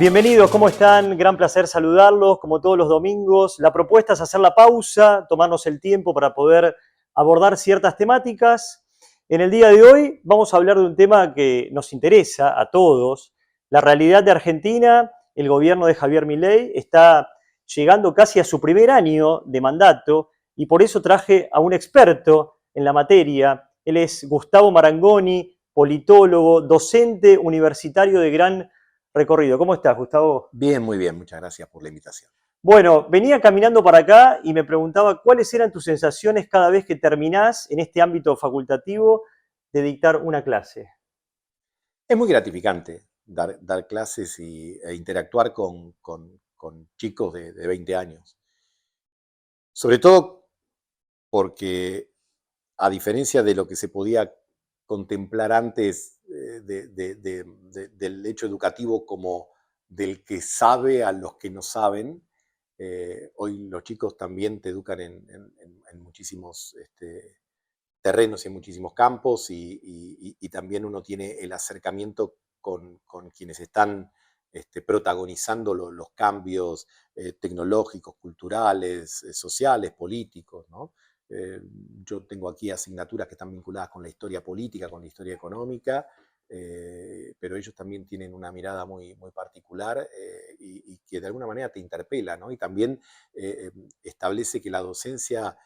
Bienvenidos, ¿cómo están? Gran placer saludarlos, como todos los domingos. La propuesta es hacer la pausa, tomarnos el tiempo para poder abordar ciertas temáticas. En el día de hoy vamos a hablar de un tema que nos interesa a todos. La realidad de Argentina, el gobierno de Javier Milei está llegando casi a su primer año de mandato y por eso traje a un experto en la materia. Él es Gustavo Marangoni, politólogo, docente universitario de gran recorrido. ¿Cómo estás, Gustavo? Bien, muy bien, muchas gracias por la invitación. Bueno, venía caminando para acá y me preguntaba cuáles eran tus sensaciones cada vez que terminás en este ámbito facultativo de dictar una clase. Es muy gratificante dar clases e interactuar con chicos de 20 años. Sobre todo porque, a diferencia de lo que se podía contemplar antes del hecho educativo como del que sabe a los que no saben, hoy los chicos también te educan en muchísimos terrenos y en muchísimos campos y también uno tiene el acercamiento con quienes están protagonizando los cambios tecnológicos, culturales, sociales, políticos, ¿no? Yo tengo aquí asignaturas que están vinculadas con la historia política, con la historia económica, pero ellos también tienen una mirada muy particular y que de alguna manera te interpela, ¿no? Y también establece que la docencia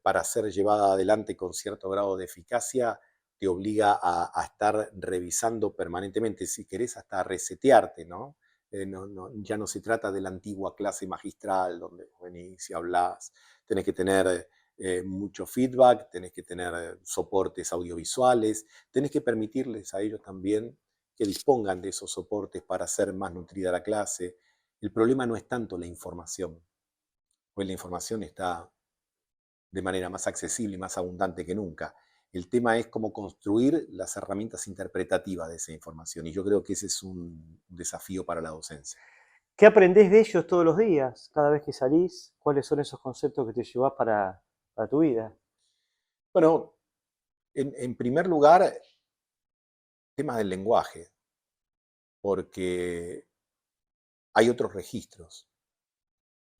para ser llevada adelante con cierto grado de eficacia, te obliga a estar revisando permanentemente, si querés hasta resetearte, ¿no? Ya no se trata de la antigua clase magistral donde venís y hablás, tenés que tener mucho feedback, tenés que tener soportes audiovisuales, tenés que permitirles a ellos también que dispongan de esos soportes para hacer más nutrida la clase. El problema no es tanto la información, pues la información está de manera más accesible y más abundante que nunca. El tema es cómo construir las herramientas interpretativas de esa información y yo creo que ese es un desafío para la docencia. ¿Qué aprendés de ellos todos los días, cada vez que salís? ¿Cuáles son esos conceptos que te llevas para tu vida? Bueno, en primer lugar, temas del lenguaje, porque hay otros registros.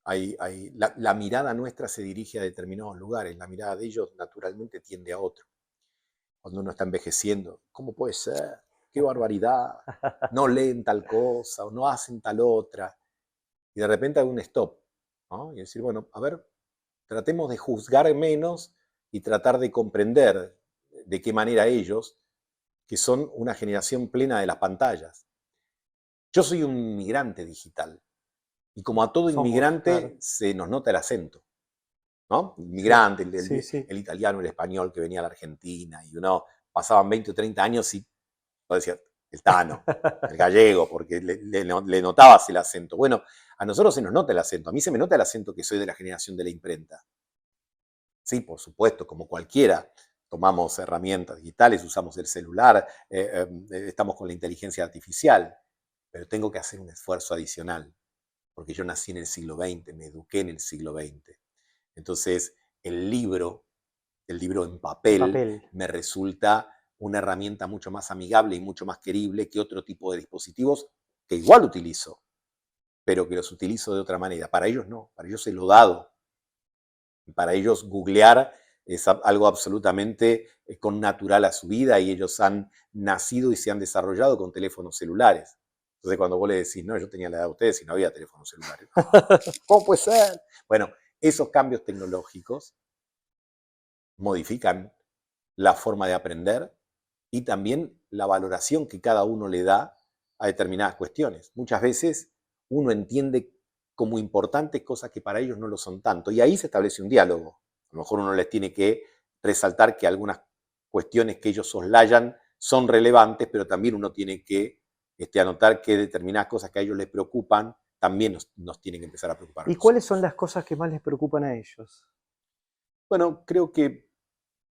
La mirada nuestra se dirige a determinados lugares, la mirada de ellos naturalmente tiende a otro. Cuando uno está envejeciendo, ¿cómo puede ser? ¡Qué barbaridad! No leen tal cosa o no hacen tal otra. Y de repente hay un stop, ¿no? Y decir, bueno, a ver, tratemos de juzgar menos y tratar de comprender de qué manera ellos, que son una generación plena de las pantallas. Yo soy un inmigrante digital y como a todo Somos, claro. inmigrante se nos nota el acento, ¿no? Sí, Inmigrante, sí, sí. el italiano, el español que venía a la Argentina y uno pasaban 20 o 30 años y decía, el tano, el gallego, porque le notabas el acento. Bueno, a nosotros se nos nota el acento. A mí se me nota el acento que soy de la generación de la imprenta. Sí, por supuesto, como cualquiera. Tomamos herramientas digitales, usamos el celular, estamos con la inteligencia artificial, pero tengo que hacer un esfuerzo adicional, porque yo nací en el siglo XX, me eduqué en el siglo XX. Entonces, el libro en En papel, papel. me resulta una herramienta mucho más amigable y mucho más querible que otro tipo de dispositivos que igual utilizo, pero que los utilizo de otra manera. Para ellos no, para ellos es lo dado. Para ellos googlear es algo absolutamente connatural a su vida y ellos han nacido y se han desarrollado con teléfonos celulares. Entonces cuando vos le decís, no, yo tenía la edad de ustedes y no había teléfonos celulares. No, ¿cómo puede ser? Bueno, esos cambios tecnológicos modifican la forma de aprender y también la valoración que cada uno le da a determinadas cuestiones. Muchas veces uno entiende como importantes cosas que para ellos no lo son tanto y ahí se establece un diálogo. A lo mejor uno les tiene que resaltar que algunas cuestiones que ellos soslayan son relevantes, pero también uno tiene que anotar que determinadas cosas que a ellos les preocupan también nos tienen que empezar a preocupar a ¿Y cuáles nosotros. son las cosas que más les preocupan a ellos? Bueno, creo que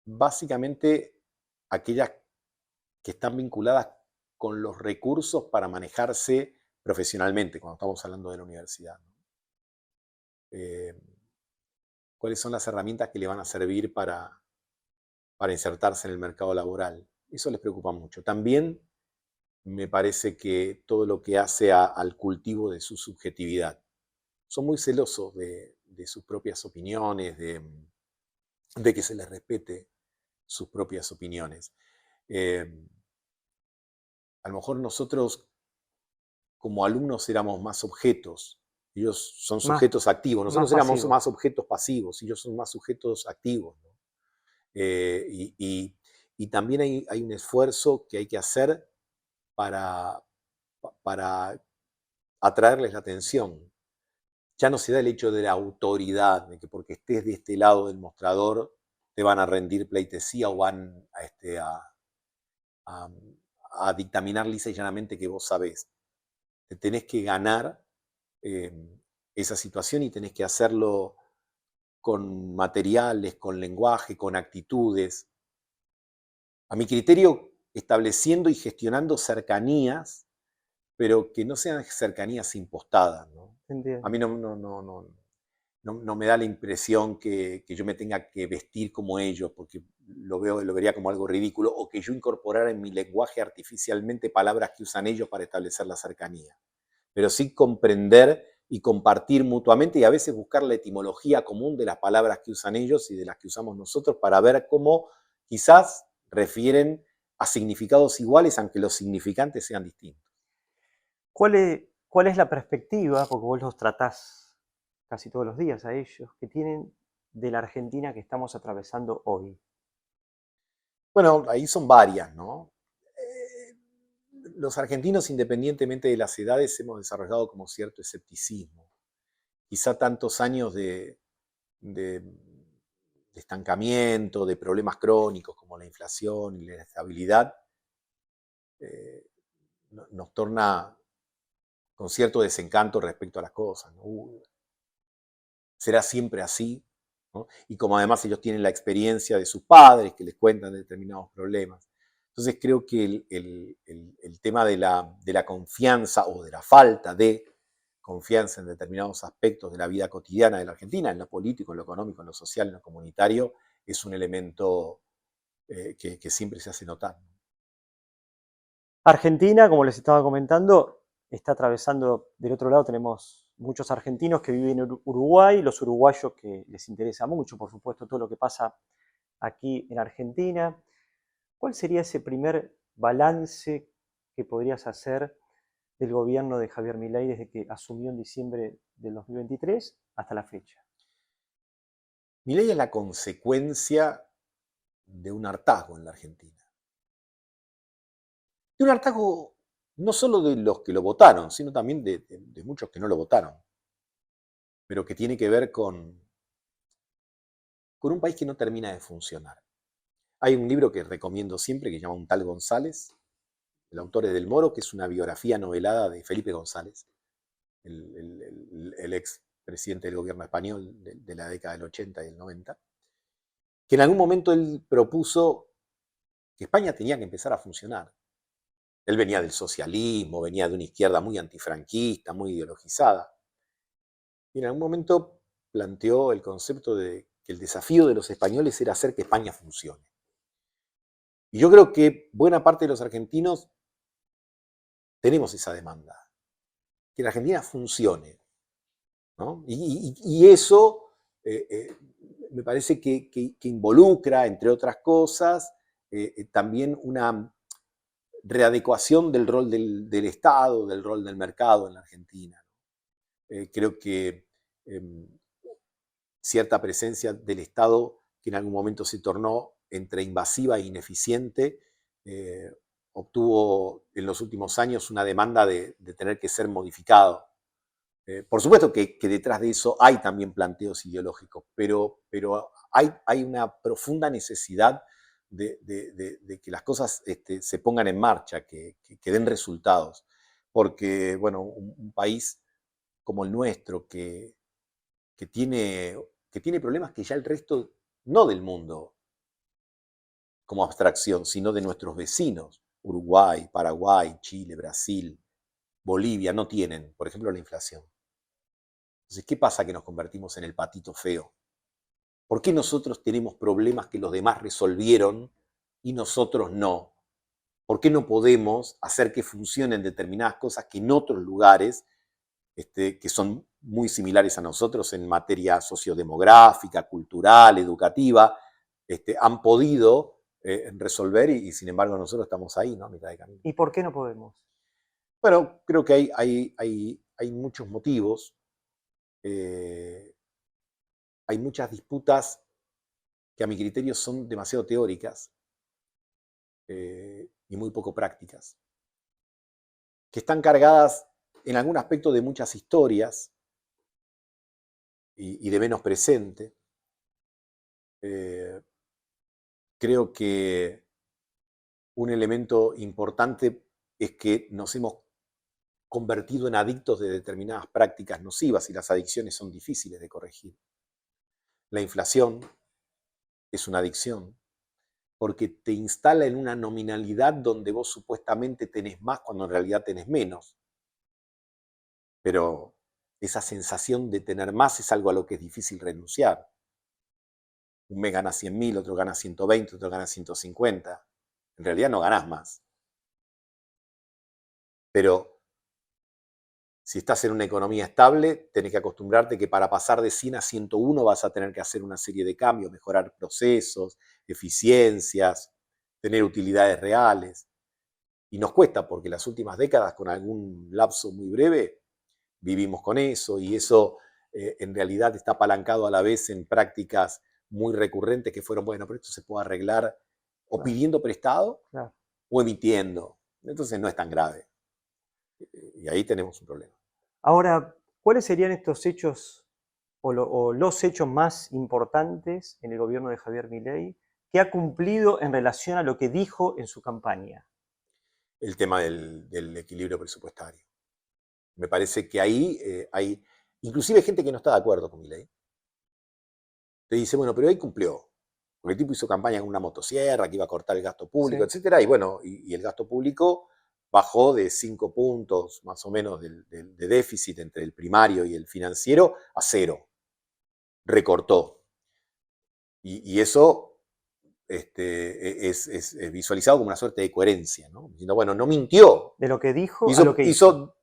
básicamente aquellas que están vinculadas con los recursos para manejarse profesionalmente, cuando estamos hablando de la universidad, ¿no? Eh, ¿Cuáles son las herramientas que le van a servir para insertarse en el mercado laboral? Eso les preocupa mucho. También me parece que todo lo que hace al cultivo de su subjetividad. Son muy celosos de sus propias opiniones, de que se les respete sus propias opiniones. Eh, a lo mejor nosotros como alumnos éramos más objetos, ellos son Más, sujetos activos, más nosotros éramos pasivo. más objetos pasivos, ellos son más sujetos activos, ¿no? Eh, y, y- y también hay un esfuerzo que hay que hacer para, para atraerles la atención. Ya no se da el hecho de la autoridad, de que porque estés de este lado del mostrador te van a rendir pleitesía o van a- a dictaminar lisa y llanamente que vos sabés. Te tenés que ganar eh, esa situación y tenés que hacerlo con materiales, con lenguaje, con actitudes. A mi criterio, estableciendo y gestionando cercanías, pero que no sean cercanías impostadas, ¿no? A Entiendo. mí no me da la impresión que yo me tenga que vestir como ellos, porque lo vería como algo ridículo, o que yo incorporara en mi lenguaje artificialmente palabras que usan ellos para establecer la cercanía. Pero sí comprender y compartir mutuamente y a veces buscar la etimología común de las palabras que usan ellos y de las que usamos nosotros para ver cómo quizás refieren a significados iguales, aunque los significantes sean distintos. ¿Cuál es la perspectiva, porque vos los tratás casi todos los días a ellos, que tienen de la Argentina que estamos atravesando hoy? Bueno, ahí son varias, ¿no? Eh, los argentinos, independientemente de las edades, hemos desarrollado como cierto escepticismo. Quizá tantos años de estancamiento, de problemas crónicos como la inflación y la inestabilidad, eh, nos torna con cierto desencanto respecto a las cosas, ¿no? ¿Será siempre así? ¿No? Y como además ellos tienen la experiencia de sus padres que les cuentan determinados problemas. Entonces creo que el tema de la confianza o de la falta de confianza en determinados aspectos de la vida cotidiana de la Argentina, en lo político, en lo económico, en lo social, en lo comunitario, es un elemento que siempre se hace notar. Argentina, como les estaba comentando, está atravesando, del otro lado tenemos muchos argentinos que viven en Uruguay, los uruguayos que les interesa mucho, por supuesto, todo lo que pasa aquí en Argentina. ¿Cuál sería ese primer balance que podrías hacer del gobierno de Javier Milei desde que asumió en diciembre del 2023 hasta la fecha? Milei es la consecuencia de un hartazgo en la Argentina. De un hartazgo no solo de los que lo votaron, sino también de muchos que no lo votaron, pero que tiene que ver con un país que no termina de funcionar. Hay un libro que recomiendo siempre que se llama Un tal González, el autor es Del Moro, que es una biografía novelada de Felipe González, el ex presidente del gobierno español de la década del 80 y del 90, que en algún momento él propuso que España tenía que empezar a funcionar. Él venía del socialismo, venía de una izquierda muy antifranquista, muy ideologizada, y en algún momento planteó el concepto de que el desafío de los españoles era hacer que España funcione. Y yo creo que buena parte de los argentinos tenemos esa demanda, que la Argentina funcione, ¿no? Y eso me parece que involucra, entre otras cosas, también una readecuación del rol del Estado, del rol del mercado en la Argentina. Creo que eh, cierta presencia del Estado que en algún momento se tornó entre invasiva e ineficiente, eh, obtuvo en los últimos años una demanda de tener que ser modificado. Por supuesto que detrás de eso hay también planteos ideológicos, pero hay una profunda necesidad de que las cosas se pongan en marcha, que den resultados. Porque, bueno, un país como el nuestro, que tiene, que tiene problemas que ya el resto, no del mundo como abstracción, sino de nuestros vecinos, Uruguay, Paraguay, Chile, Brasil, Bolivia, no tienen, por ejemplo, la inflación. Entonces, ¿qué pasa que nos convertimos en el patito feo? ¿Por qué nosotros tenemos problemas que los demás resolvieron y nosotros no? ¿Por qué no podemos hacer que funcionen determinadas cosas que en otros lugares, que son muy similares a nosotros en materia sociodemográfica, cultural, educativa, han podido resolver y sin embargo nosotros estamos ahí, ¿no? A mitad de camino. ¿Y por qué no podemos? Bueno, creo que hay muchos motivos. Hay muchas disputas que a mi criterio son demasiado teóricas y muy poco prácticas, que están cargadas en algún aspecto de muchas historias y de menos presente. Creo que un elemento importante es que nos hemos convertido en adictos de determinadas prácticas nocivas y las adicciones son difíciles de corregir. La inflación es una adicción porque te instala en una nominalidad donde vos supuestamente tenés más cuando en realidad tenés menos. Pero esa sensación de tener más es algo a lo que es difícil renunciar. Un mes gana 100.000, otro gana 120, otro gana 150. En realidad no ganás más. Pero si estás en una economía estable, tenés que acostumbrarte que para pasar de 100 a 101 vas a tener que hacer una serie de cambios, mejorar procesos, eficiencias, tener utilidades reales. Y nos cuesta porque las últimas décadas, con algún lapso muy breve, vivimos con eso y eso en realidad está apalancado a la vez en prácticas muy recurrentes que fueron, bueno, pero esto se puede arreglar o pidiendo prestado o emitiendo. Entonces no es tan grave. Y ahí tenemos un problema. Ahora, ¿cuáles serían estos hechos o los hechos más importantes en el gobierno de Javier Milei que ha cumplido en relación a lo que dijo en su campaña? El tema del equilibrio presupuestario. Me parece que ahí hay, inclusive gente que no está de acuerdo con Milei, te dice, bueno, pero ahí cumplió. Porque el tipo hizo campaña con una motosierra, que iba a cortar el gasto público, Sí. etcétera. Y bueno, y el gasto público bajó de 5 puntos más o menos de déficit entre el primario y el financiero a 0. Recortó. Y eso es visualizado como una suerte de coherencia, ¿no? Diciendo, bueno, no mintió. De lo que dijo a lo que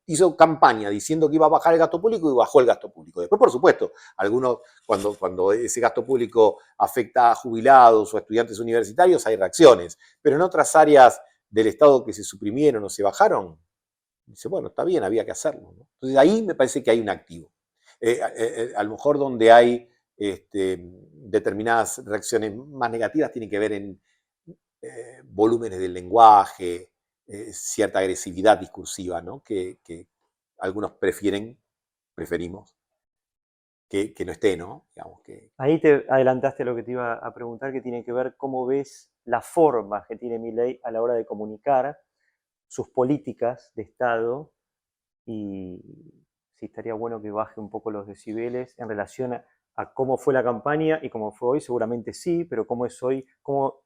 Hizo campaña diciendo que iba a bajar el gasto público y bajó el gasto público. Después, por supuesto, algunos, cuando ese gasto público afecta a jubilados o a estudiantes universitarios, hay reacciones. Pero en otras áreas del Estado que se suprimieron o se bajaron, dice, bueno, está bien, había que hacerlo, ¿no? Entonces ahí me parece que hay un activo. A lo mejor donde hay determinadas reacciones más negativas tienen que ver en volúmenes del lenguaje, cierta agresividad discursiva, ¿no? Que algunos preferimos que no esté, ¿no? Digamos, Ahí te adelantaste a lo que te iba a preguntar, que tiene que ver cómo ves la forma que tiene Milei a la hora de comunicar sus políticas de Estado y si estaría bueno que baje un poco los decibeles en relación a cómo fue la campaña y cómo fue hoy, seguramente sí, pero cómo es hoy, cómo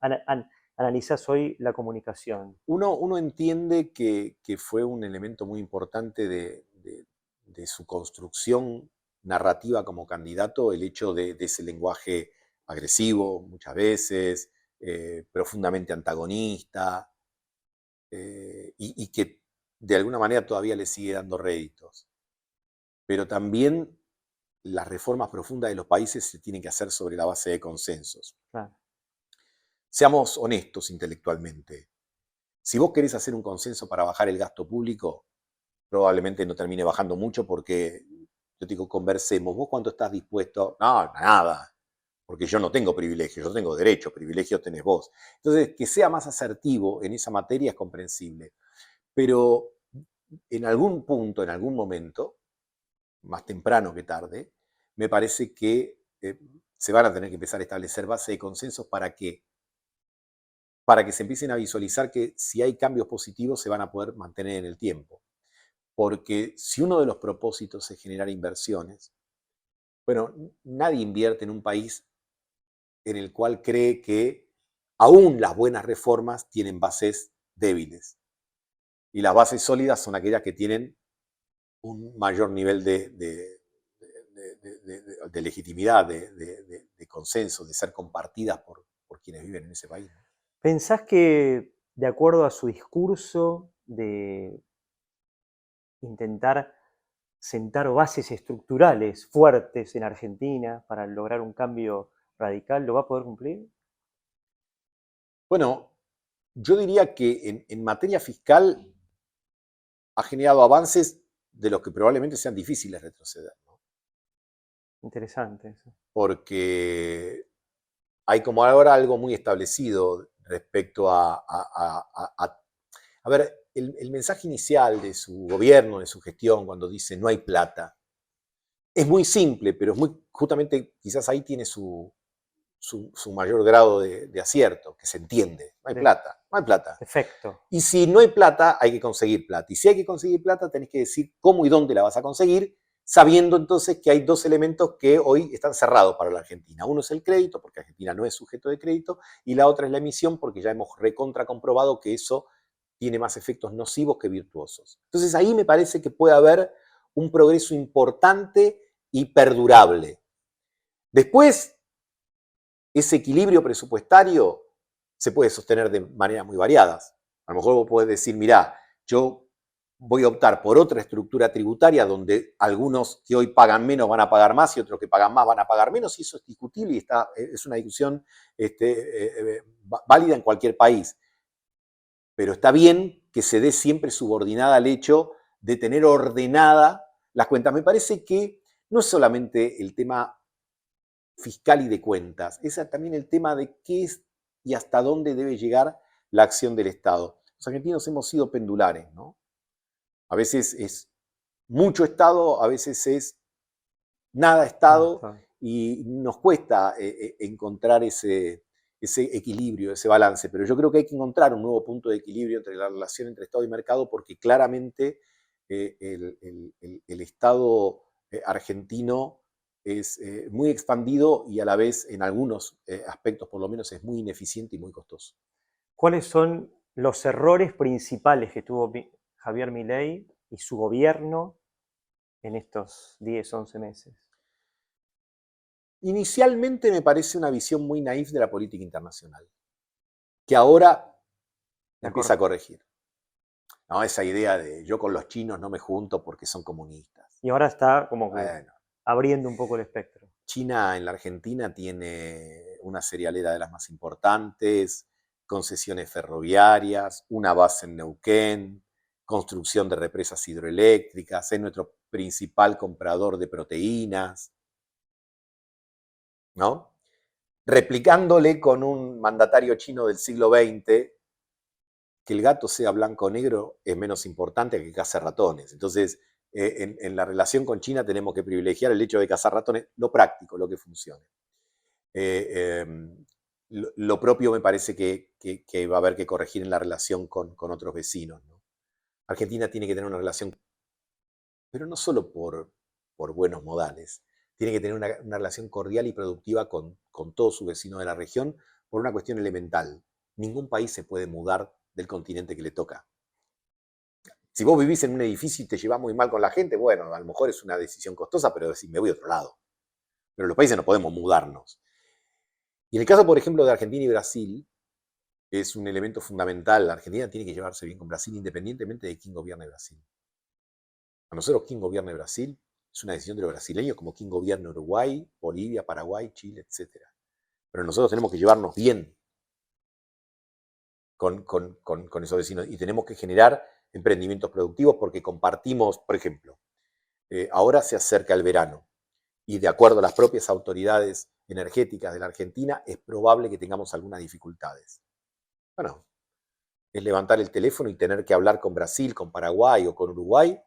analizás hoy la comunicación. uno entiende que fue un elemento muy importante de su construcción narrativa como candidato el hecho de ese lenguaje agresivo muchas veces, profundamente antagonista, y que de alguna manera todavía le sigue dando réditos. Pero también las reformas profundas de los países se tienen que hacer sobre la base de consensos. Claro. Seamos honestos intelectualmente. Si vos querés hacer un consenso para bajar el gasto público, probablemente no termine bajando mucho porque, yo te digo, conversemos. ¿Vos cuánto estás dispuesto? No, nada. Porque yo no tengo privilegios, yo tengo derechos, privilegios tenés vos. Entonces, que sea más asertivo en esa materia es comprensible. Pero en algún punto, en algún momento, más temprano que tarde, me parece que se van a tener que empezar a establecer bases de consensos para que se empiecen a visualizar que si hay cambios positivos se van a poder mantener en el tiempo. Porque si uno de los propósitos es generar inversiones, bueno, nadie invierte en un país en el cual cree que aún las buenas reformas tienen bases débiles. Y las bases sólidas son aquellas que tienen un mayor nivel de legitimidad, de consenso, de ser compartidas por quienes viven en ese país. ¿Pensás que de acuerdo a su discurso de intentar sentar bases estructurales fuertes en Argentina para lograr un cambio radical, ¿lo va a poder cumplir? Bueno, yo diría que en materia fiscal ha generado avances de los que probablemente sean difíciles retroceder, ¿no? Interesante eso. Porque hay como ahora algo muy establecido respecto a ver, el mensaje inicial de su gobierno, de su gestión, cuando dice no hay plata, es muy simple, pero es muy, justamente quizás ahí tiene su mayor grado de acierto, que se entiende. No hay De, plata, no hay plata. efecto. Y si no hay plata, hay que conseguir plata. Y si hay que conseguir plata, tenés que decir cómo y dónde la vas a conseguir, sabiendo entonces que hay dos elementos que hoy están cerrados para la Argentina. Uno es el crédito, porque Argentina no es sujeto de crédito, y la otra es la emisión, porque ya hemos recontra comprobado que eso tiene más efectos nocivos que virtuosos. Entonces ahí me parece que puede haber un progreso importante y perdurable. Después, ese equilibrio presupuestario se puede sostener de maneras muy variadas. A lo mejor vos podés decir, mirá, yo voy a optar por otra estructura tributaria donde algunos que hoy pagan menos van a pagar más y otros que pagan más van a pagar menos, y eso es discutible y es una discusión válida en cualquier país. Pero está bien que se dé siempre subordinada al hecho de tener ordenada las cuentas. Me parece que no es solamente el tema fiscal y de cuentas, es también el tema de qué es y hasta dónde debe llegar la acción del Estado. Los argentinos hemos sido pendulares, ¿no? A veces es mucho Estado, a veces es nada Estado, y nos cuesta encontrar ese equilibrio, ese balance. Pero yo creo que hay que encontrar un nuevo punto de equilibrio entre la relación entre Estado y mercado, porque claramente el Estado argentino es muy expandido y a la vez en algunos aspectos por lo menos es muy ineficiente y muy costoso. ¿Cuáles son los errores principales que tuvo Javier Milei y su gobierno en estos 10, 11 meses? Inicialmente me parece una visión muy naif de la política internacional, que ahora empieza a corregir. ¿No? Esa idea de yo con los chinos no me junto porque son comunistas. Y ahora está como que Bueno, abriendo un poco el espectro. China en la Argentina tiene una cerealera de las más importantes, concesiones ferroviarias, una base en Neuquén, construcción de represas hidroeléctricas, es nuestro principal comprador de proteínas, ¿no? Replicándole con un mandatario chino del siglo XX, que el gato sea blanco o negro es menos importante que cazar ratones. Entonces, en la relación con China tenemos que privilegiar el hecho de cazar ratones, lo práctico, lo que funcione. Lo propio me parece que va a haber que corregir en la relación con otros vecinos, ¿no? Argentina tiene que tener una relación, pero no solo por buenos modales, tiene que tener una relación cordial y productiva con todos sus vecinos de la región por una cuestión elemental. Ningún país se puede mudar del continente que le toca. Si vos vivís en un edificio y te llevas muy mal con la gente, bueno, a lo mejor es una decisión costosa, pero decís, me voy a otro lado. Pero los países no podemos mudarnos. Y en el caso, por ejemplo, de Argentina y Brasil, es un elemento fundamental. La Argentina tiene que llevarse bien con Brasil independientemente de quién gobierne Brasil. A nosotros quién gobierne Brasil es una decisión de los brasileños, como quién gobierna Uruguay, Bolivia, Paraguay, Chile, etc. Pero nosotros tenemos que llevarnos bien con esos vecinos y tenemos que generar emprendimientos productivos porque compartimos, por ejemplo, ahora se acerca el verano y de acuerdo a las propias autoridades energéticas de la Argentina es probable que tengamos algunas dificultades. Bueno, es levantar el teléfono y tener que hablar con Brasil, con Paraguay o con Uruguay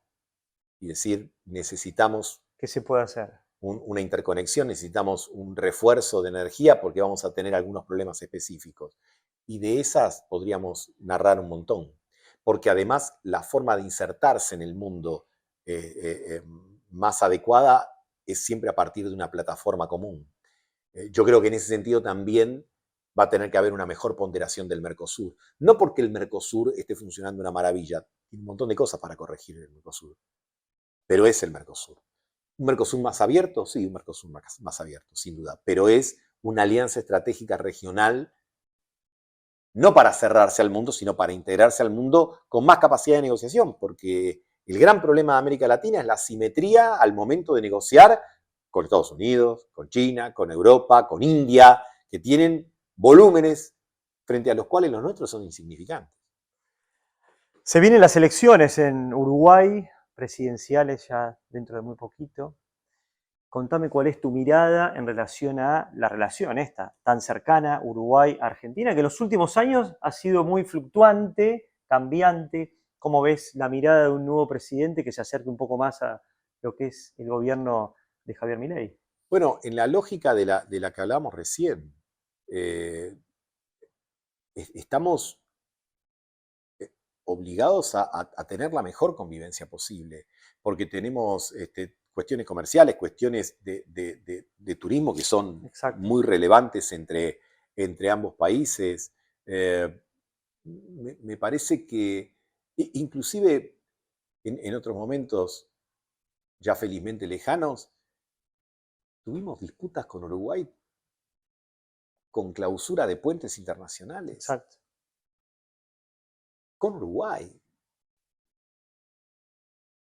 y decir, necesitamos ¿Qué se puede hacer? una interconexión, necesitamos un refuerzo de energía porque vamos a tener algunos problemas específicos. Y de esas podríamos narrar un montón, porque además la forma de insertarse en el mundo más adecuada es siempre a partir de una plataforma común. Yo creo que en ese sentido también va a tener que haber una mejor ponderación del Mercosur. No porque el Mercosur esté funcionando una maravilla, tiene un montón de cosas para corregir el Mercosur, pero es el Mercosur. ¿Un Mercosur más abierto? Sí, un Mercosur más abierto, sin duda, pero es una alianza estratégica regional no para cerrarse al mundo, sino para integrarse al mundo con más capacidad de negociación, porque el gran problema de América Latina es la asimetría al momento de negociar con Estados Unidos, con China, con Europa, con India, que tienen volúmenes frente a los cuales los nuestros son insignificantes. Se vienen las elecciones en Uruguay, presidenciales ya dentro de muy poquito. Contame cuál es tu mirada en relación a la relación esta tan cercana Uruguay-Argentina, que en los últimos años ha sido muy fluctuante, cambiante. ¿Cómo ves la mirada de un nuevo presidente que se acerque un poco más a lo que es el gobierno de Javier Milei? Bueno, en la lógica de la que hablamos recién, eh, estamos obligados a tener la mejor convivencia posible, porque tenemos cuestiones comerciales, cuestiones de turismo que son Exacto. muy relevantes entre ambos países. Me parece que inclusive en otros momentos ya felizmente lejanos, tuvimos disputas con Uruguay con clausura de puentes internacionales. Exacto. Con Uruguay.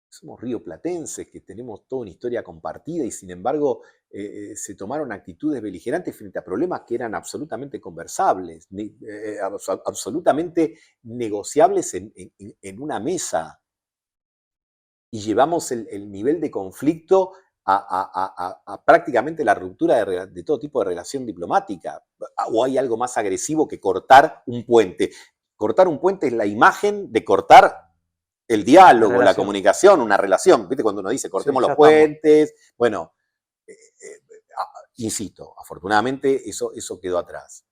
Somos rioplatenses, que tenemos toda una historia compartida y sin embargo se tomaron actitudes beligerantes frente a problemas que eran absolutamente conversables, absolutamente negociables en una mesa. Y llevamos el nivel de conflicto a prácticamente la ruptura de todo tipo de relación diplomática. ¿O hay algo más agresivo que cortar un puente? Cortar un puente es la imagen de cortar el diálogo, la comunicación, una relación. ¿Viste? Cuando uno dice cortemos los puentes. Bueno, insisto, afortunadamente eso quedó atrás.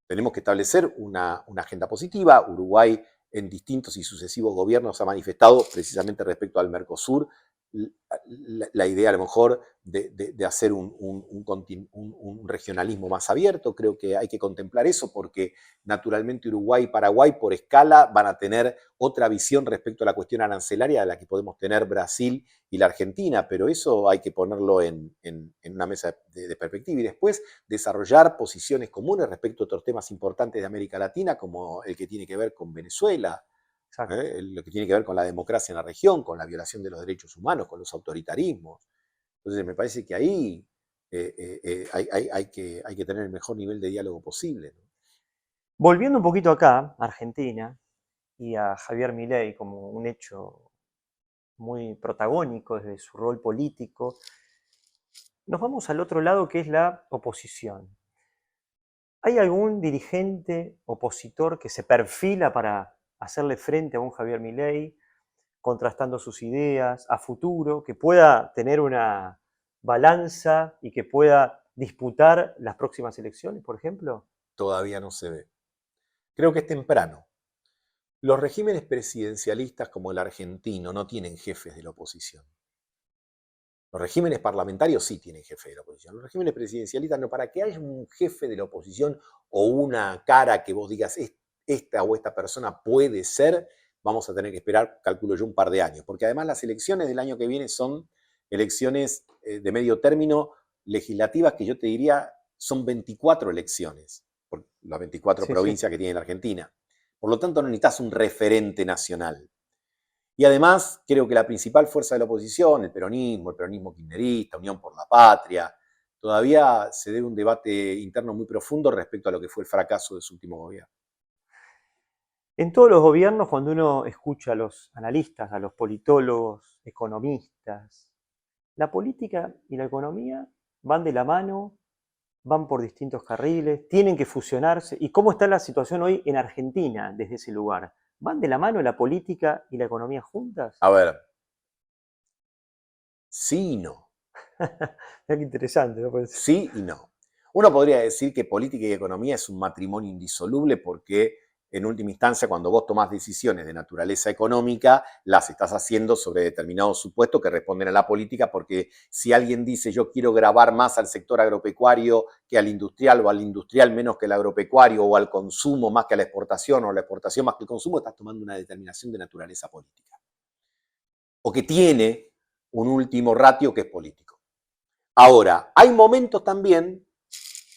Tenemos que establecer una agenda positiva. Uruguay en distintos y sucesivos gobiernos ha manifestado precisamente respecto al Mercosur la idea a lo mejor de hacer un regionalismo más abierto. Creo que hay que contemplar eso porque naturalmente Uruguay y Paraguay por escala van a tener otra visión respecto a la cuestión arancelaria de la que podemos tener Brasil y la Argentina, pero eso hay que ponerlo en una mesa de perspectiva y después desarrollar posiciones comunes respecto a otros temas importantes de América Latina como el que tiene que ver con Venezuela, lo que tiene que ver con la democracia en la región, con la violación de los derechos humanos, con los autoritarismos. Entonces me parece que ahí hay que tener el mejor nivel de diálogo posible, ¿no? Volviendo un poquito acá, a Argentina, y a Javier Milei como un hecho muy protagónico desde su rol político, nos vamos al otro lado que es la oposición. ¿Hay algún dirigente opositor que se perfila para hacerle frente a un Javier Milei, contrastando sus ideas a futuro, que pueda tener una balanza y que pueda disputar las próximas elecciones, por ejemplo? Todavía no se ve. Creo que es temprano. Los regímenes presidencialistas como el argentino no tienen jefes de la oposición. Los regímenes parlamentarios sí tienen jefe de la oposición. Los regímenes presidencialistas no. Para que haya un jefe de la oposición o una cara que vos digas esta o esta persona puede ser, vamos a tener que esperar, calculo yo, un par de años. Porque además las elecciones del año que viene son elecciones de medio término legislativas que yo te diría son 24 elecciones, por las 24 provincias que tiene la Argentina. Por lo tanto, no necesitas un referente nacional. Y además, creo que la principal fuerza de la oposición, el peronismo kirchnerista, Unión por la Patria, todavía se debe un debate interno muy profundo respecto a lo que fue el fracaso de su último gobierno. En todos los gobiernos, cuando uno escucha a los analistas, a los politólogos, economistas, la política y la economía van de la mano, van por distintos carriles, tienen que fusionarse. ¿Y cómo está la situación hoy en Argentina desde ese lugar? ¿Van de la mano la política y la economía juntas? A ver, sí y no. Qué interesante, ¿no? Sí y no. Uno podría decir que política y economía es un matrimonio indisoluble porque en última instancia, cuando vos tomás decisiones de naturaleza económica, las estás haciendo sobre determinados supuestos que responden a la política, porque si alguien dice yo quiero gravar más al sector agropecuario que al industrial, o al industrial menos que al agropecuario, o al consumo más que a la exportación, o a la exportación más que el consumo, estás tomando una determinación de naturaleza política. O que tiene un último ratio que es político. Ahora, hay momentos también,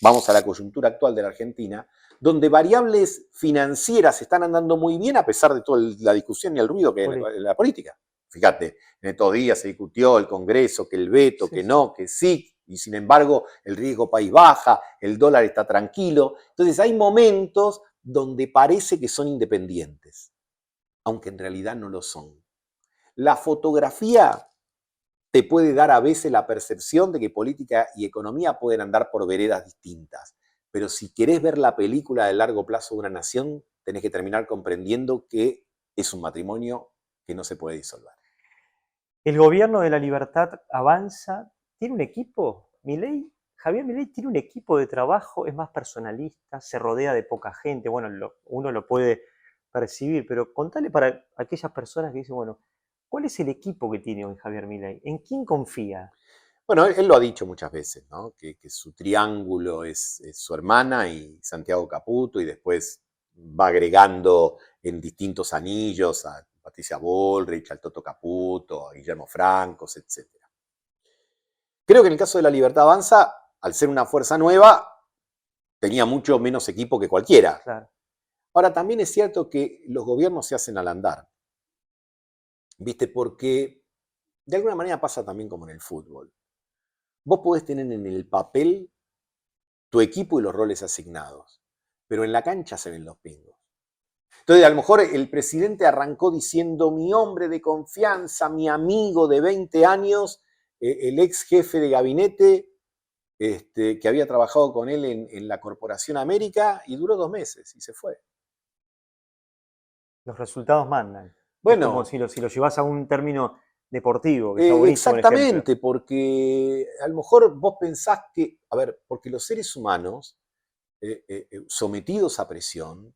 vamos a la coyuntura actual de la Argentina, donde variables financieras están andando muy bien a pesar de toda la discusión y el ruido que hay en la política. Fíjate, en estos días se discutió el Congreso, que el veto, que no, que sí, y sin embargo el riesgo país baja, el dólar está tranquilo. Entonces hay momentos donde parece que son independientes, aunque en realidad no lo son. La fotografía te puede dar a veces la percepción de que política y economía pueden andar por veredas distintas. Pero si querés ver la película de largo plazo de una nación, tenés que terminar comprendiendo que es un matrimonio que no se puede disolver. ¿El gobierno de la libertad avanza? ¿Tiene un equipo? Javier Milei tiene un equipo de trabajo, es más personalista, se rodea de poca gente. Bueno, uno lo puede percibir, pero contale para aquellas personas que dicen, bueno, ¿cuál es el equipo que tiene hoy Javier Milei? ¿En quién confía? Bueno, él lo ha dicho muchas veces, ¿no? Que su triángulo es su hermana y Santiago Caputo, y después va agregando en distintos anillos a Patricia Bullrich, al Toto Caputo, a Guillermo Francos, etc. Creo que en el caso de La Libertad Avanza, al ser una fuerza nueva, tenía mucho menos equipo que cualquiera. Claro. Ahora, también es cierto que los gobiernos se hacen al andar, ¿viste? Porque de alguna manera pasa también como en el fútbol. Vos podés tener en el papel tu equipo y los roles asignados, pero en la cancha se ven los pingos. Entonces, a lo mejor el presidente arrancó diciendo mi hombre de confianza, mi amigo de 20 años, el ex jefe de gabinete, que había trabajado con él en la Corporación América, y duró 2 meses y se fue. Los resultados mandan. Bueno, es como si lo llevas a un término deportivo, que está buenísimo el exactamente, ejemplo. porque a lo mejor vos pensás que, a ver, porque los seres humanos, sometidos a presión,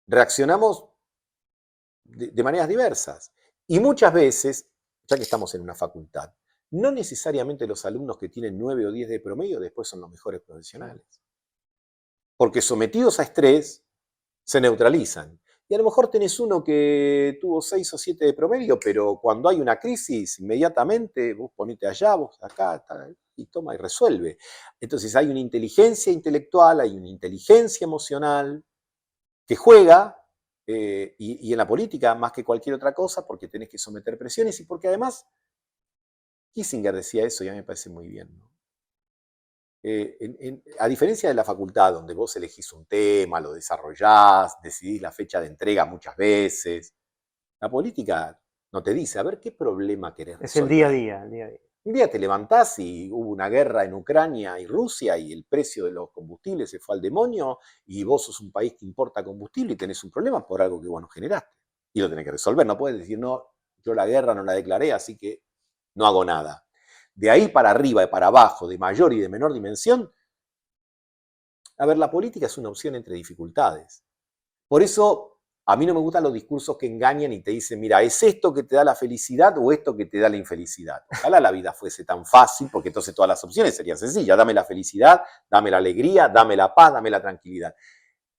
reaccionamos de maneras diversas. Y muchas veces, ya que estamos en una facultad, no necesariamente los alumnos que tienen 9 o 10 de promedio después son los mejores profesionales. Porque sometidos a estrés, se neutralizan. Y a lo mejor tenés uno que tuvo 6 o 7 de promedio, pero cuando hay una crisis, inmediatamente vos ponete allá, vos acá, y toma y resuelve. Entonces hay una inteligencia intelectual, hay una inteligencia emocional que juega, y en la política más que cualquier otra cosa, porque tenés que someter presiones y porque además Kissinger decía eso y a mí me parece muy bien, ¿no? A diferencia de la facultad, donde vos elegís un tema, lo desarrollás, decidís la fecha de entrega muchas veces, la política no te dice, a ver, ¿qué problema querés Es el día a resolver? día, el día a día. Un día te levantás y hubo una guerra en Ucrania y Rusia y el precio de los combustibles se fue al demonio y vos sos un país que importa combustible y tenés un problema por algo que vos no generaste. Y lo tenés que resolver. No puedes decir, no, yo la guerra no la declaré, así que no hago nada. De ahí para arriba y para abajo, de mayor y de menor dimensión, a ver, la política es una opción entre dificultades. Por eso a mí no me gustan los discursos que engañan y te dicen, mira, ¿es esto que te da la felicidad o esto que te da la infelicidad? Ojalá la vida fuese tan fácil, porque entonces todas las opciones serían sencillas. Dame la felicidad, dame la alegría, dame la paz, dame la tranquilidad.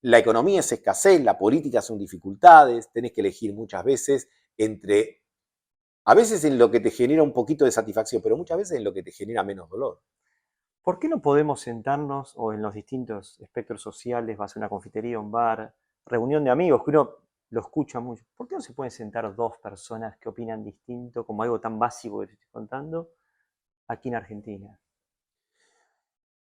La economía es escasez, la política son dificultades, tenés que elegir muchas veces entre, a veces en lo que te genera un poquito de satisfacción, pero muchas veces en lo que te genera menos dolor. ¿Por qué no podemos sentarnos o en los distintos espectros sociales, vas a una confitería, un bar, reunión de amigos, que uno lo escucha mucho? ¿Por qué no se pueden sentar dos personas que opinan distinto, como algo tan básico que te estoy contando, aquí en Argentina?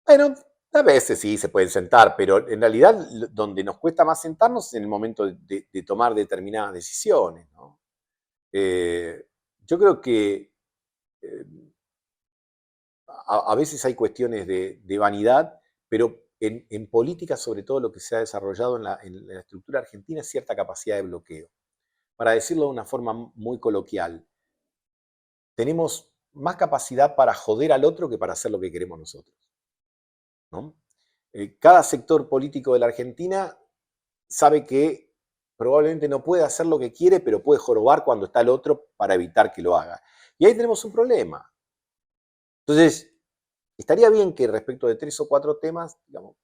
Bueno, a veces sí se pueden sentar, pero en realidad donde nos cuesta más sentarnos es en el momento de tomar determinadas decisiones, ¿no? Yo creo que eh, a veces hay cuestiones de vanidad, pero en política, sobre todo lo que se ha desarrollado en la estructura argentina, es cierta capacidad de bloqueo. Para decirlo de una forma muy coloquial, tenemos más capacidad para joder al otro que para hacer lo que queremos nosotros, ¿no? Cada sector político de la Argentina sabe que probablemente no puede hacer lo que quiere, pero puede jorobar cuando está el otro para evitar que lo haga. Y ahí tenemos un problema. Entonces, estaría bien que respecto de 3 o 4 temas, digamos,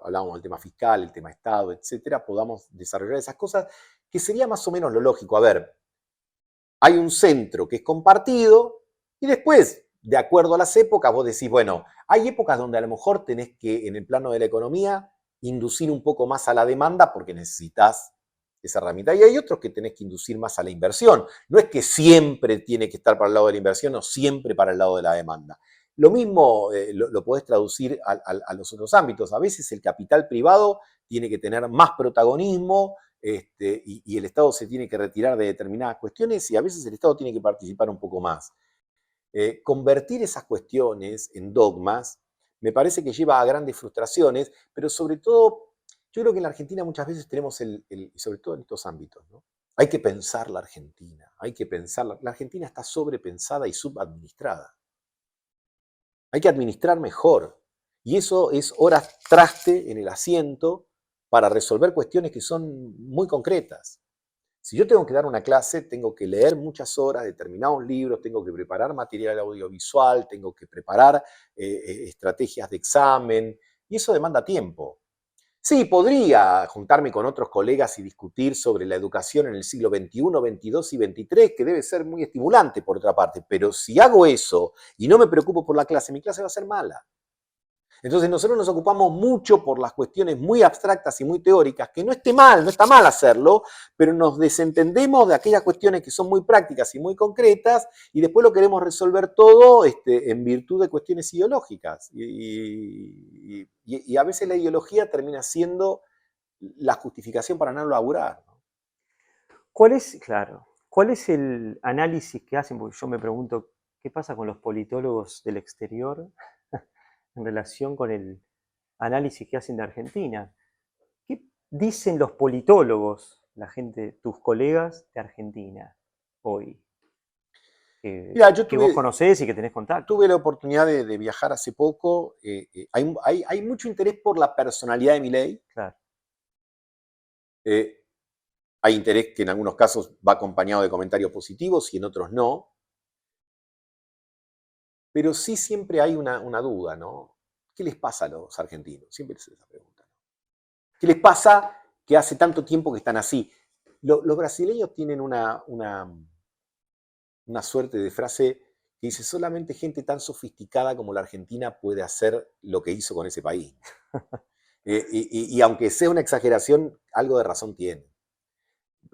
hablábamos del tema fiscal, el tema Estado, etcétera, podamos desarrollar esas cosas, que sería más o menos lo lógico. A ver, hay un centro que es compartido y después, de acuerdo a las épocas, vos decís, bueno, hay épocas donde a lo mejor tenés que, en el plano de la economía, inducir un poco más a la demanda porque necesitas esa herramienta. Y hay otros que tenés que inducir más a la inversión. No es que siempre tiene que estar para el lado de la inversión o siempre para el lado de la demanda. Lo mismo lo podés traducir a los otros ámbitos. A veces el capital privado tiene que tener más protagonismo y el Estado se tiene que retirar de determinadas cuestiones y a veces el Estado tiene que participar un poco más. Convertir esas cuestiones en dogmas me parece que lleva a grandes frustraciones, pero sobre todo, yo creo que en la Argentina muchas veces tenemos sobre todo en estos ámbitos, ¿no? Hay que pensar la Argentina, hay que pensar, la Argentina está sobrepensada y subadministrada. Hay que administrar mejor. Y eso es horas traste en el asiento para resolver cuestiones que son muy concretas. Si yo tengo que dar una clase, tengo que leer muchas horas, determinados libros, tengo que preparar material audiovisual, tengo que preparar estrategias de examen, y eso demanda tiempo. Sí, podría juntarme con otros colegas y discutir sobre la educación en el siglo XXI, XXII y XXIII, que debe ser muy estimulante por otra parte, pero si hago eso y no me preocupo por la clase, mi clase va a ser mala. Entonces nosotros nos ocupamos mucho por las cuestiones muy abstractas y muy teóricas, que no esté mal, no está mal hacerlo, pero nos desentendemos de aquellas cuestiones que son muy prácticas y muy concretas y después lo queremos resolver todo en virtud de cuestiones ideológicas. Y a veces la ideología termina siendo la justificación para no laburar, ¿no? ¿Cuál es el análisis que hacen? Porque yo me pregunto, ¿qué pasa con los politólogos del exterior en relación con el análisis que hacen de Argentina? ¿Qué dicen los politólogos, la gente, tus colegas de Argentina, hoy? Mira, yo Que vos conocés y que tenés contacto. tuve la oportunidad de viajar hace poco. Hay mucho interés por la personalidad de Milei. Claro. Hay interés que en algunos casos va acompañado de comentarios positivos y en otros no. Pero sí siempre hay una duda, ¿no? ¿Qué les pasa a los argentinos? Siempre es esa pregunta, ¿no? ¿Qué les pasa que hace tanto tiempo que están así? Los brasileños tienen una suerte de frase que dice, solamente gente tan sofisticada como la Argentina puede hacer lo que hizo con ese país. Y aunque sea una exageración, algo de razón tiene.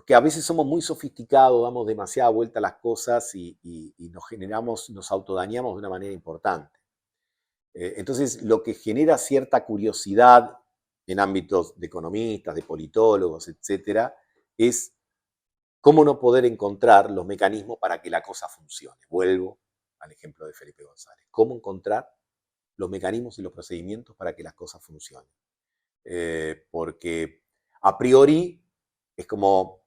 Que a veces somos muy sofisticados, damos demasiada vuelta a las cosas y nos autodañamos de una manera importante. Entonces, lo que genera cierta curiosidad en ámbitos de economistas, de politólogos, etcétera, es cómo no poder encontrar los mecanismos para que la cosa funcione. Vuelvo al ejemplo de Felipe González. ¿Cómo encontrar los mecanismos y los procedimientos para que las cosas funcionen? Porque a priori es como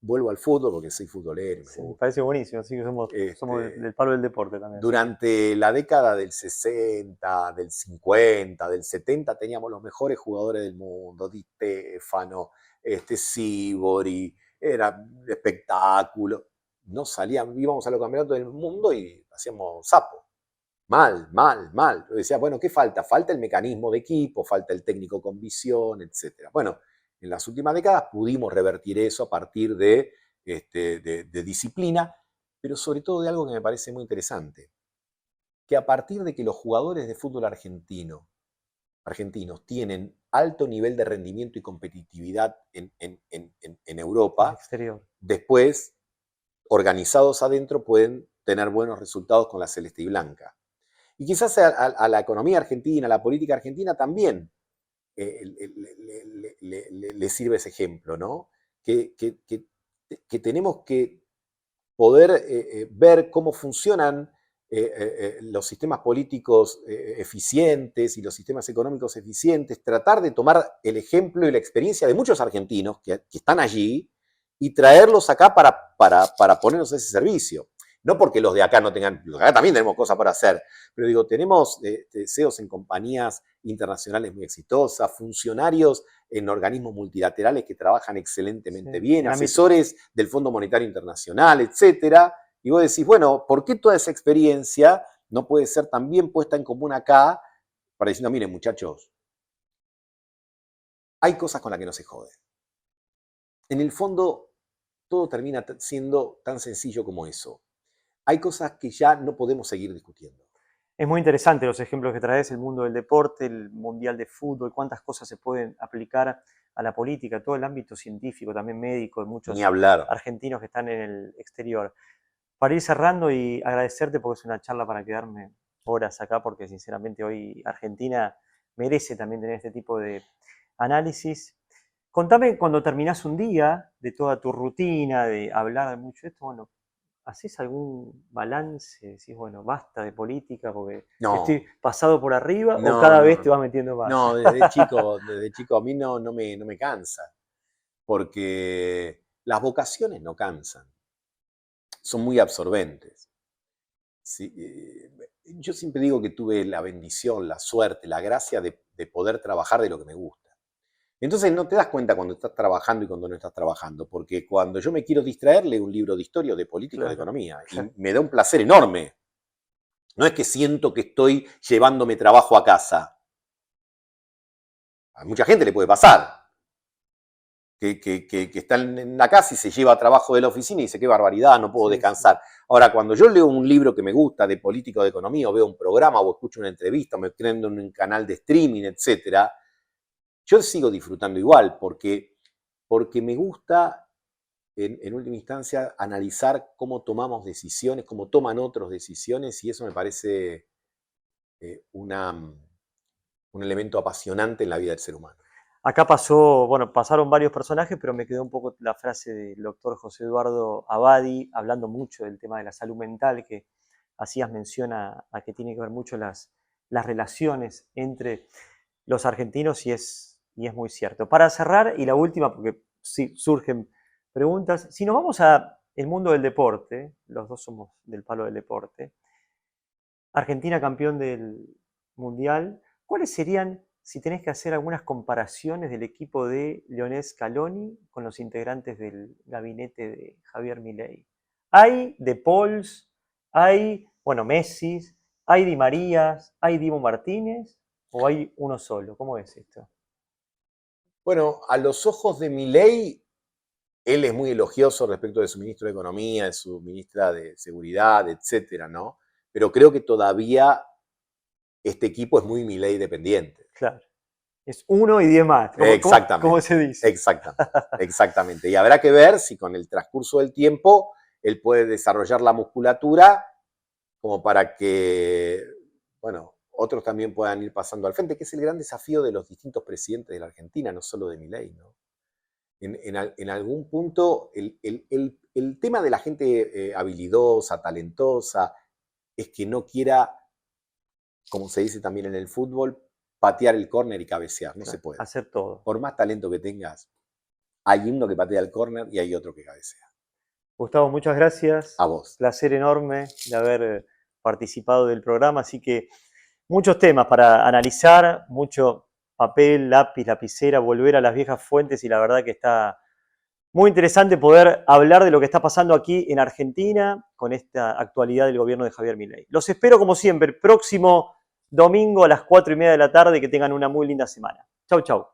vuelvo al fútbol porque soy futbolero. Sí, me parece buenísimo, así que somos del palo del deporte también. Durante la década del 60, del 50, del 70 teníamos los mejores jugadores del mundo, Di Stéfano, Sívori, era espectáculo. No salíamos, íbamos a los campeonatos del mundo y hacíamos sapo. Mal, mal, mal. Decía, bueno, ¿qué falta? Falta el mecanismo de equipo, falta el técnico con visión, etc. Bueno, en las últimas décadas pudimos revertir eso a partir de disciplina, pero sobre todo de algo que me parece muy interesante, que a partir de que los jugadores de fútbol argentinos tienen alto nivel de rendimiento y competitividad en Europa, exterior. Después, organizados adentro, pueden tener buenos resultados con la celeste y blanca. Y quizás a la economía argentina, a la política argentina también le sirve ese ejemplo, ¿no? Que tenemos que poder ver cómo funcionan los sistemas políticos eficientes y los sistemas económicos eficientes, tratar de tomar el ejemplo y la experiencia de muchos argentinos que están allí y traerlos acá para ponernos a ese servicio. No porque los de acá no tengan, los de acá también tenemos cosas para hacer, pero digo, tenemos CEOs en compañías internacionales muy exitosas, funcionarios en organismos multilaterales que trabajan excelentemente bien, asesores del Fondo Monetario Internacional, etcétera. Y vos decís, bueno, ¿por qué toda esa experiencia no puede ser también puesta en común acá para diciendo, miren muchachos, hay cosas con las que no se jode? En el fondo, todo termina siendo tan sencillo como eso. Hay cosas que ya no podemos seguir discutiendo. Es muy interesante los ejemplos que traes, el mundo del deporte, el mundial de fútbol, cuántas cosas se pueden aplicar a la política, todo el ámbito científico, también médico, de Ni muchos hablar. argentinos que están en el exterior. Para ir cerrando y agradecerte porque es una charla para quedarme horas acá, porque sinceramente hoy Argentina merece también tener este tipo de análisis. Contame cuando terminás un día de toda tu rutina, de hablar de mucho de esto, bueno, ¿hacés algún balance? Decís, bueno, basta de política porque No, estoy pasado por arriba, o no, cada vez no, te vas metiendo más. no, desde chico a mí no me cansa, porque las vocaciones no cansan, son muy absorbentes. Sí, yo siempre digo que tuve la bendición, la suerte, la gracia de poder trabajar de lo que me gusta. Entonces no te das cuenta cuando estás trabajando y cuando no estás trabajando, porque cuando yo me quiero distraer, leo un libro de historia, o de política, o de Claro, economía, y claro. me da un placer enorme. No es que siento que estoy llevándome trabajo a casa. A mucha gente le puede pasar, que está en la casa y se lleva trabajo de la oficina y dice, qué barbaridad, no puedo Sí, sí. descansar. Ahora, cuando yo leo un libro que me gusta de política o de economía, o veo un programa, o escucho una entrevista, o me prendo en un canal de streaming, etcétera, yo sigo disfrutando igual, porque me gusta, en última instancia, analizar cómo tomamos decisiones, cómo toman otros decisiones, y eso me parece un elemento apasionante en la vida del ser humano. Acá pasó, bueno, pasaron varios personajes, pero me quedó un poco la frase del doctor José Eduardo Abadi, hablando mucho del tema de la salud mental, que hacías mención a que tiene que ver mucho las relaciones entre los argentinos y es muy cierto. Para cerrar, y la última, porque sí, surgen preguntas, si nos vamos a el mundo del deporte, los dos somos del palo del deporte, Argentina campeón del Mundial, ¿cuáles serían, si tenés que hacer algunas comparaciones del equipo de Lionel Scaloni con los integrantes del gabinete de Javier Milei? Hay De Pauls, hay, bueno, Messi, hay Di Marías, hay Dibu Martínez, o hay uno solo. ¿Cómo es esto? Bueno, a los ojos de Milei, él es muy elogioso respecto de su ministro de Economía, de su ministra de Seguridad, etcétera, ¿no? Pero creo que todavía este equipo es muy Milei dependiente. Claro. Es 1 y 10 más, ¿cómo se Exactamente, dice? exactamente, exactamente. Y habrá que ver si con el transcurso del tiempo él puede desarrollar la musculatura como para que, bueno, otros también puedan ir pasando al frente, que es el gran desafío de los distintos presidentes de la Argentina, no solo de Milei, ¿no? En algún punto, el tema de la gente habilidosa, talentosa, es que no quiera, como se dice también en el fútbol, patear el córner y cabecear. No se Claro, puede. hacer todo. Por más talento que tengas, hay uno que patea el córner y hay otro que cabecea. Gustavo, muchas gracias. A vos. Placer enorme de haber participado del programa. Así que muchos temas para analizar, mucho papel, lápiz, lapicera, volver a las viejas fuentes y la verdad que está muy interesante poder hablar de lo que está pasando aquí en Argentina con esta actualidad del gobierno de Javier Milei. Los espero como siempre el próximo domingo a las 4:30 de la tarde. Que tengan una muy linda semana. Chau, chau.